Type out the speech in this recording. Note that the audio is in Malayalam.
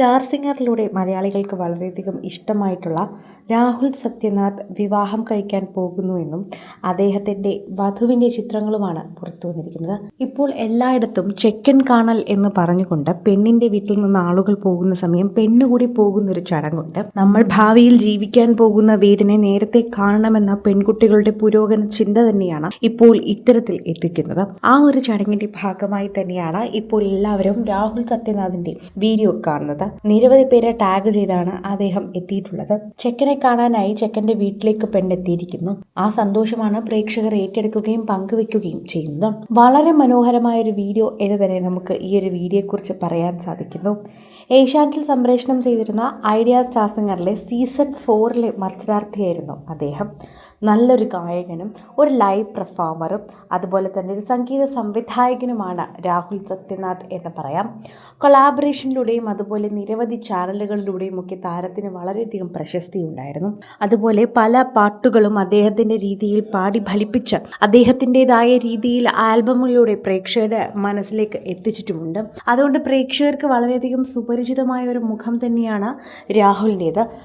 സ്റ്റാർ സിംഗറിലൂടെ മലയാളികൾക്ക് വളരെയധികം ഇഷ്ടമായിട്ടുള്ള രാഹുൽ സത്യനാഥ് വിവാഹം കഴിക്കാൻ പോകുന്നുവെന്നും അദ്ദേഹത്തിൻ്റെ വധുവിൻ്റെ ചിത്രങ്ങളുമാണ് പുറത്തു വന്നിരിക്കുന്നത്. ഇപ്പോൾ എല്ലായിടത്തും ചെക്കൻ കാണൽ എന്ന് പറഞ്ഞുകൊണ്ട് പെണ്ണിൻ്റെ വീട്ടിൽ നിന്ന് ആളുകൾ പോകുന്ന സമയം പെണ്ണുകൂടി പോകുന്നൊരു ചടങ്ങുണ്ട്. നമ്മൾ ഭാവിയിൽ ജീവിക്കാൻ പോകുന്ന വീടിനെ നേരത്തെ കാണണമെന്ന പെൺകുട്ടികളുടെ പുരോഗമന ചിന്ത തന്നെയാണ് ഇപ്പോൾ ഇത്തരത്തിൽ എത്തിക്കുന്നത്. ആ ഒരു ചടങ്ങിൻ്റെ ഭാഗമായി തന്നെയാണ് ഇപ്പോൾ എല്ലാവരും രാഹുൽ സത്യനാഥിൻ്റെ വീഡിയോ കാണുന്നത്. നിരവധി പേരെ ടാഗ് ചെയ്താണ് അദ്ദേഹം എത്തിയിട്ടുള്ളത്. ചെക്കനെ കാണാനായി ചെക്കന്റെ വീട്ടിലേക്ക് പെണ്ണെത്തിയിരിക്കുന്നു. ആ സന്തോഷമാണ് പ്രേക്ഷകർ ഏറ്റെടുക്കുകയും പങ്കുവെക്കുകയും ചെയ്യുന്നത്. വളരെ മനോഹരമായ ഒരു വീഡിയോ എന്ന് തന്നെ നമുക്ക് ഈ ഒരു വീഡിയോയെക്കുറിച്ച് പറയാൻ സാധിക്കുന്നു. ഏഷ്യാനെറ്റിൽ സംപ്രേഷണം ചെയ്തിരുന്ന ഐഡിയ സ്റ്റാർ സിംഗറിലെ സീസൺ 4 മത്സരാർത്ഥിയായിരുന്നു അദ്ദേഹം. നല്ലൊരു ഗായകനും ഒരു ലൈവ് പെർഫോമറും അതുപോലെ തന്നെ ഒരു സംഗീത സംവിധായകനുമാണ് രാഹുൽ സത്യനാഥ് എന്ന് പറയാം. കൊളാബറേഷനിലൂടെയും അതുപോലെ നിരവധി ചാനലുകളിലൂടെയും ഒക്കെ താരത്തിന് വളരെയധികം പ്രശസ്തി ഉണ്ടായിരുന്നു. അതുപോലെ പല പാട്ടുകളും അദ്ദേഹത്തിൻ്റെ രീതിയിൽ പാടി ഫലിപ്പിച്ച് അദ്ദേഹത്തിൻ്റെതായ രീതിയിൽ ആൽബമിലൂടെ പ്രേക്ഷകരുടെ മനസ്സിലേക്ക് എത്തിച്ചിട്ടുമുണ്ട്. അതുകൊണ്ട് പ്രേക്ഷകർക്ക് വളരെയധികം സുപരിചിതമായ ഒരു മുഖം തന്നെയാണ് രാഹുലിൻ്റേത്.